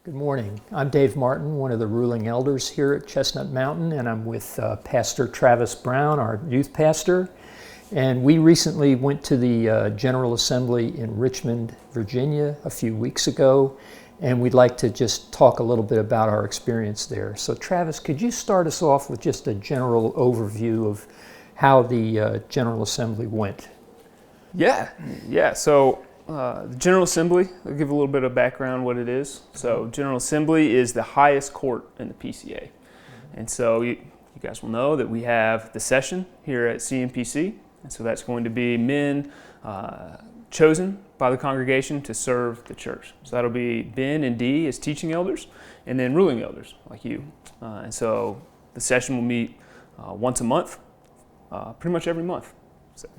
Good morning. I'm Dave Martin, one of the ruling elders here at Chestnut Mountain, and I'm with Pastor Travis Brown, our youth pastor. And we recently went to the General Assembly in Richmond, Virginia a few weeks ago, and we'd like to just talk a little bit about our experience there. So Travis, could you start us off with just a general overview of how the General Assembly went? Yeah. So the General Assembly, I'll give a little bit of background what it is. So General Assembly is the highest court in the PCA. And so you guys will know that we have the session here at CMPC. And so that's going to be men chosen by the congregation to serve the church. So that'll be Ben and Dee as teaching elders, and then ruling elders like you. And so the session will meet once a month, pretty much every month.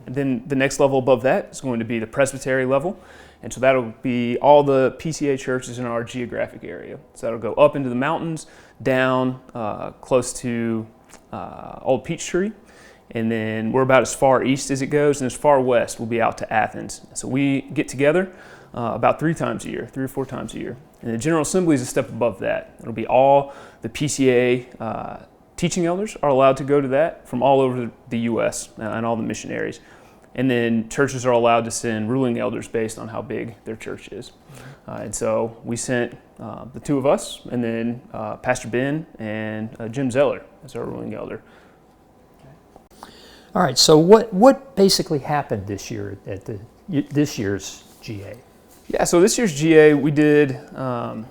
And then the next level above that is going to be the presbytery level. And so that'll be all the PCA churches in our geographic area. So that'll go up into the mountains, down close to Old Peachtree. And then we're about as far east as it goes, and as far west we'll be out to Athens. So we get together about 3 or 4 times a year. And the General Assembly is a step above that. It'll be all the PCA teaching elders are allowed to go to that from all over the U.S. And all the missionaries. And then churches are allowed to send ruling elders based on how big their church is. And so we sent the 2 of us, and then Pastor Ben and Jim Zeller as our ruling elder. All right, so what basically happened this year at this year's GA? Yeah, so this year's GA we did a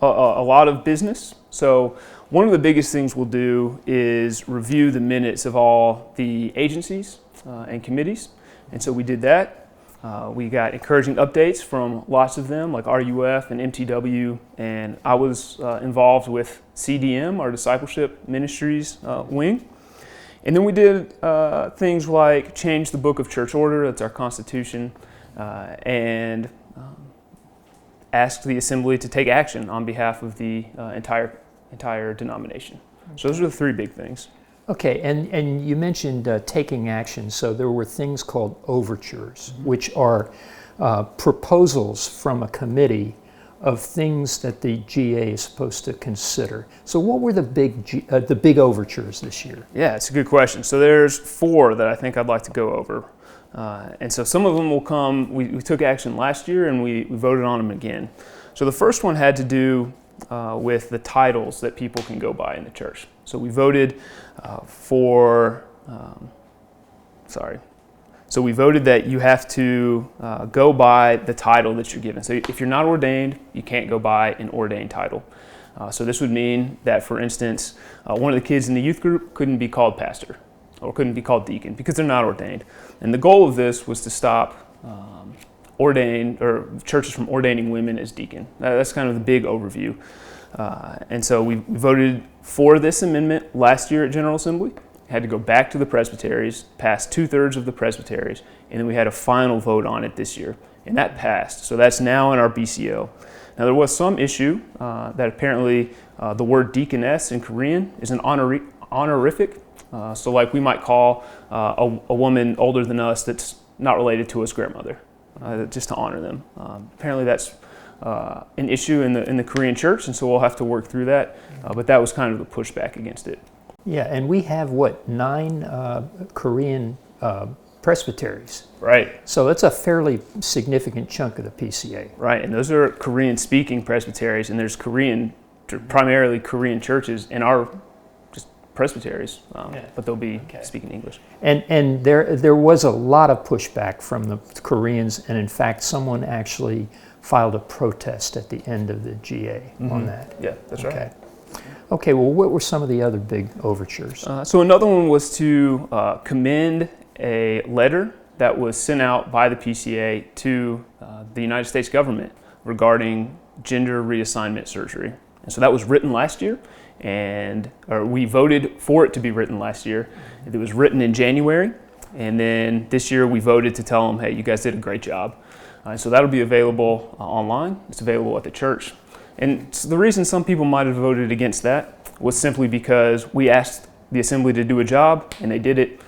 lot of business. So one of the biggest things we'll do is review the minutes of all the agencies and committees. And so we did that. We got encouraging updates from lots of them, like RUF and MTW, and I was involved with CDM, our discipleship ministries wing. And then we did things like change the book of church order, that's our constitution, and asked the assembly to take action on behalf of the entire denomination. So those are the 3 big things. Okay, and you mentioned taking action. So there were things called overtures, which are proposals from a committee of things that the GA is supposed to consider. So what were the big overtures this year? Yeah, it's a good question. So there's 4 that I think I'd like to go over. And so some of them will come, we took action last year and we voted on them again. So the first one had to do with the titles that people can go by in the church. So we voted So we voted that you have to go by the title that you're given. So if you're not ordained, you can't go by an ordained title. So this would mean that, for instance, one of the kids in the youth group couldn't be called pastor or couldn't be called deacon because they're not ordained. And the goal of this was to stop churches from ordaining women as deacon. That's kind of the big overview. And so we voted for this amendment last year at General Assembly. Had to go back to the presbyteries, passed 2/3 of the presbyteries, and then we had a final vote on it this year, and that passed. So that's now in our BCO. Now there was some issue that apparently the word deaconess in Korean is an honorific. So like we might call a woman older than us that's not related to us grandmother, just to honor them. Apparently that's an issue in the Korean church, and so we'll have to work through that. But that was kind of the pushback against it. Yeah, and we have, 9 Korean presbyteries? Right. So that's a fairly significant chunk of the PCA. Right, and those are Korean-speaking presbyteries, and there's primarily Korean churches in our just presbyteries, but they'll be speaking English. And there was a lot of pushback from the Koreans, and in fact, someone actually filed a protest at the end of the GA on that. Yeah, that's right. Okay, well, what were some of the other big overtures? So another one was to commend a letter that was sent out by the PCA to the United States government regarding gender reassignment surgery. And so that was written last year, or we voted for it to be written last year. It was written in January, and then this year we voted to tell them, hey, you guys did a great job. So that'll be available online. It's available at the church. And so the reason some people might have voted against that was simply because we asked the assembly to do a job and they did it.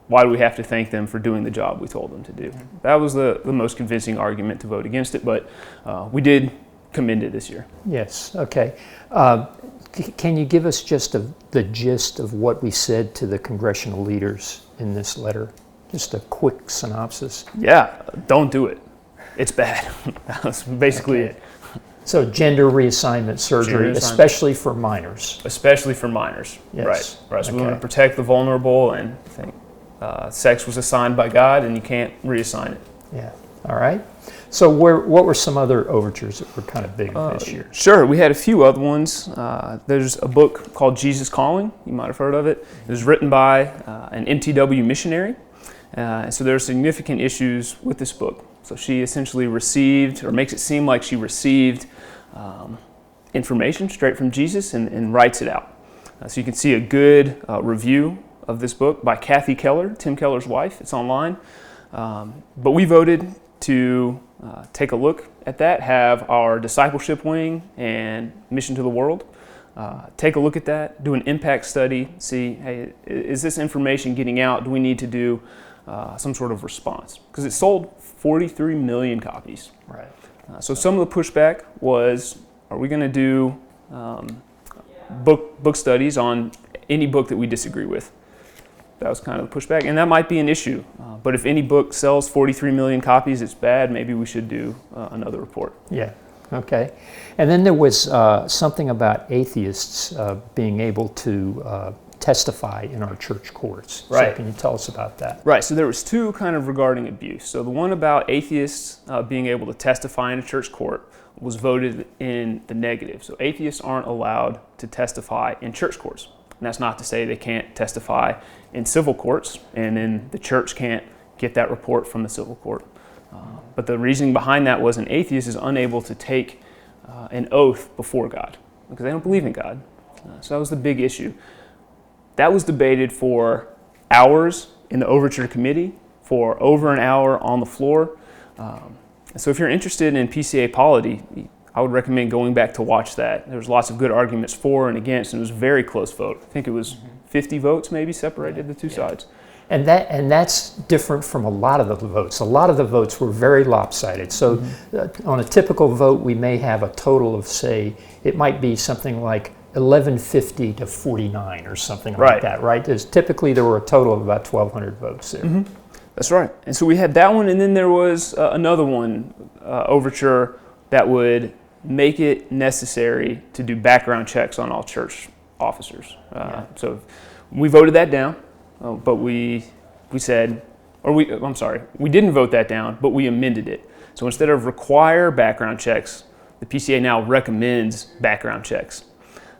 Why do we have to thank them for doing the job we told them to do? That was the most convincing argument to vote against it, but we did commended this year. Yes, okay. Can you give us just the gist of what we said to the congressional leaders in this letter? Just a quick synopsis. Yeah, don't do it. It's bad. That's basically it. So gender reassignment surgery, especially for minors. Especially for minors, yes. Right. So we want to protect the vulnerable, and I think sex was assigned by God, and you can't reassign it. Yeah. All right. So what were some other overtures that were kind of big this year? Sure. We had a few other ones. There's a book called Jesus Calling. You might have heard of it. It was written by an MTW missionary. So there are significant issues with this book. So she essentially received, or makes it seem like she received, information straight from Jesus and writes it out. So you can see a good review of this book by Kathy Keller, Tim Keller's wife. It's online. But we voted to take a look at that, have our discipleship wing and mission to the world take a look at that, do an impact study, see, hey, is this information getting out? Do we need to do some sort of response? Because it sold 43 million copies. Right. So some of the pushback was, are we going to do book studies on any book that we disagree with? That was kind of the pushback, and that might be an issue. But if any book sells 43 million copies, it's bad. Maybe we should do another report. Yeah. Okay. And then there was something about atheists being able to testify in our church courts. Right. So can you tell us about that? Right. So there was two kind of regarding abuse. So the one about atheists being able to testify in a church court was voted in the negative. So atheists aren't allowed to testify in church courts. And that's not to say they can't testify in civil courts, and then the church can't get that report from the civil court. But the reasoning behind that was an atheist is unable to take an oath before God because they don't believe in God. So that was the big issue. That was debated for hours in the Overture Committee, for over an hour on the floor. So if you're interested in PCA polity, I would recommend going back to watch that. There was lots of good arguments for and against, and it was a very close vote. I think it was 50 votes maybe separated the two sides. And that's different from a lot of the votes. A lot of the votes were very lopsided. So on a typical vote, we may have a total of, say, it might be something like 1150 to 49 or something like that, right? Typically, there were a total of about 1,200 votes there. Mm-hmm. That's right. And so we had that one, and then there was another one, overture, that would make it necessary to do background checks on all church officers. So we voted that down, but we said, we didn't vote that down, but we amended it. So instead of require background checks, the PCA now recommends background checks.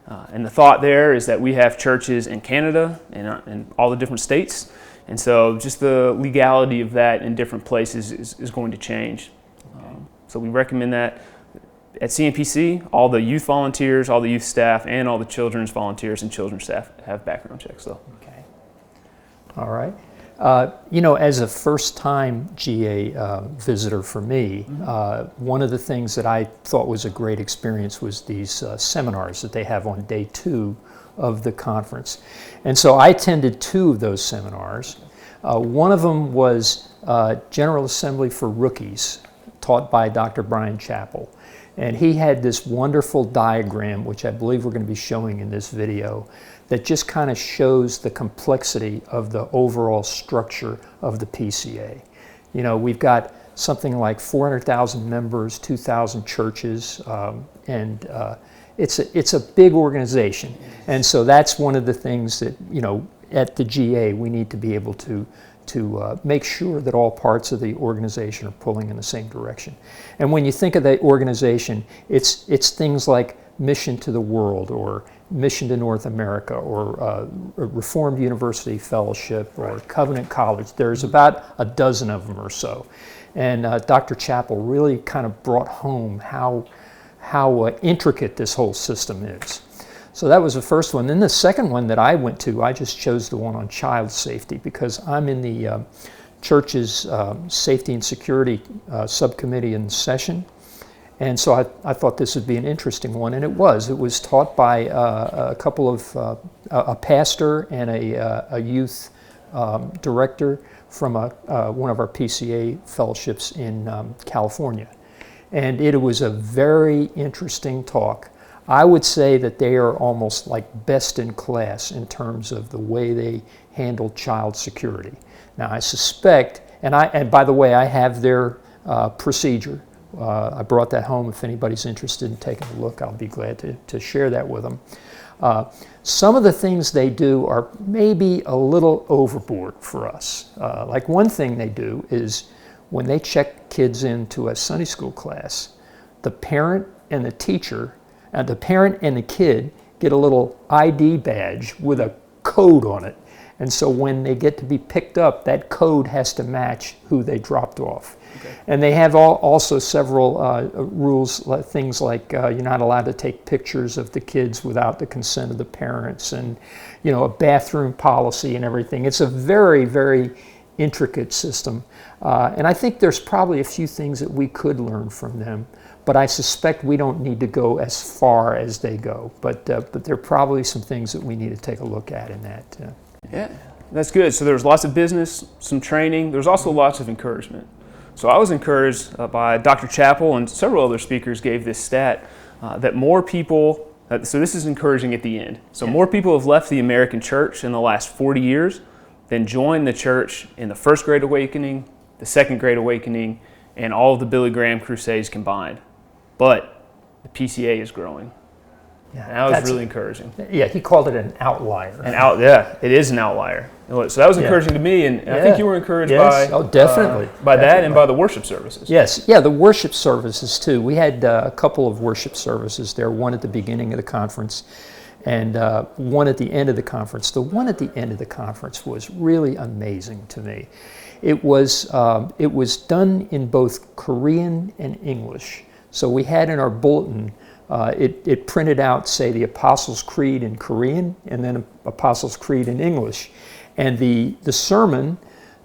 And the thought there is that we have churches in Canada and all the different states, and so just the legality of that in different places is going to change. So we recommend that. At CNPC, all the youth volunteers, all the youth staff, and all the children's volunteers and children's staff have background checks, though. Okay. All right. As a first-time GA visitor for me, one of the things that I thought was a great experience was these seminars that they have on day 2 of the conference. And so I attended 2 of those seminars. One of them was General Assembly for Rookies, taught by Dr. Bryan Chapel. And he had this wonderful diagram, which I believe we're going to be showing in this video, that just kind of shows the complexity of the overall structure of the PCA. You know, we've got something like 400,000 members, 2,000 churches, and it's a big organization. And so that's one of the things that, at the GA, we need to be able to make sure that all parts of the organization are pulling in the same direction. And when you think of the organization, it's things like mission to the world, or mission to North America, or Reformed University Fellowship, or Covenant College. There's about a dozen of them or so. And Dr. Chapel really kind of brought home how intricate this whole system is. So that was the first one. Then the second one that I went to, I just chose the one on child safety because I'm in the church's safety and security subcommittee in session. And so I thought this would be an interesting one, and it was. It was taught by a couple of, a pastor and a youth director from one of our PCA fellowships in California. And it was a very interesting talk. I would say that they are almost like best in class in terms of the way they handle child security. Now I suspect, and by the way, I have their procedure. I brought that home. If anybody's interested in taking a look, I'll be glad to share that with them. Some of the things they do are maybe a little overboard for us. Like one thing they do is when they check kids into a Sunday school class, the parent and the teacher, the parent and the kid get a little ID badge with a code on it. And so when they get to be picked up, that code has to match who they dropped off. Okay. And they have also several rules, things like you're not allowed to take pictures of the kids without the consent of the parents, and a bathroom policy and everything. It's a very, very intricate system. And I think there's probably a few things that we could learn from them. But I suspect we don't need to go as far as they go. But there are probably some things that we need to take a look at in that. Yeah, that's good. So there was lots of business, some training. There was also lots of encouragement. So I was encouraged by Dr. Chapel, and several other speakers gave this stat that more people, so this is encouraging at the end. So more people have left the American church in the last 40 years than joined the church in the First Great Awakening, the Second Great Awakening, and all of the Billy Graham crusades combined. But the PCA is growing. Yeah, that was really encouraging. Yeah, he called it an outlier. Yeah, it is an outlier. So that was encouraging to me, and I think you were encouraged by definitely by that and by the worship services. Yes, yeah, the worship services too. We had a couple of worship services there. One at the beginning of the conference, and one at the end of the conference. The one at the end of the conference was really amazing to me. It was done in both Korean and English. So we had in our bulletin. It printed out, say, the Apostles' Creed in Korean and then Apostles' Creed in English. And the sermon,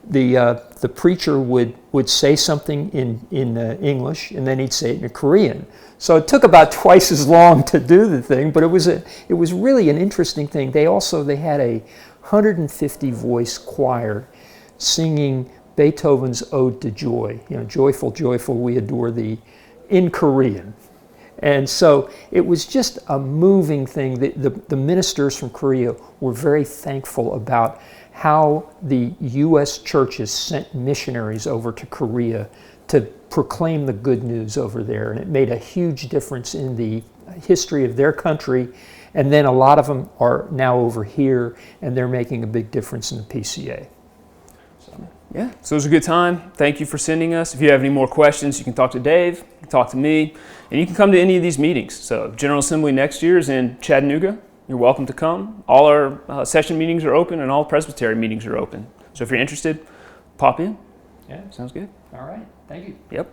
the preacher would say something in English, and then he'd say it in Korean. So it took about twice as long to do the thing, but it was really an interesting thing. They had a 150 voice choir singing Beethoven's Ode to Joy. Joyful, joyful, we adore thee, in Korean. And so it was just a moving thing. The ministers from Korea were very thankful about how the U.S. churches sent missionaries over to Korea to proclaim the good news over there. And it made a huge difference in the history of their country. And then a lot of them are now over here, and they're making a big difference in the PCA. Yeah, so it was a good time. Thank you for sending us. If you have any more questions, you can talk to Dave, you can talk to me, and you can come to any of these meetings. So General Assembly next year is in Chattanooga. You're welcome to come. All our session meetings are open, and all Presbyterian meetings are open. So if you're interested, pop in. Yeah, sounds good. All right, thank you. Yep.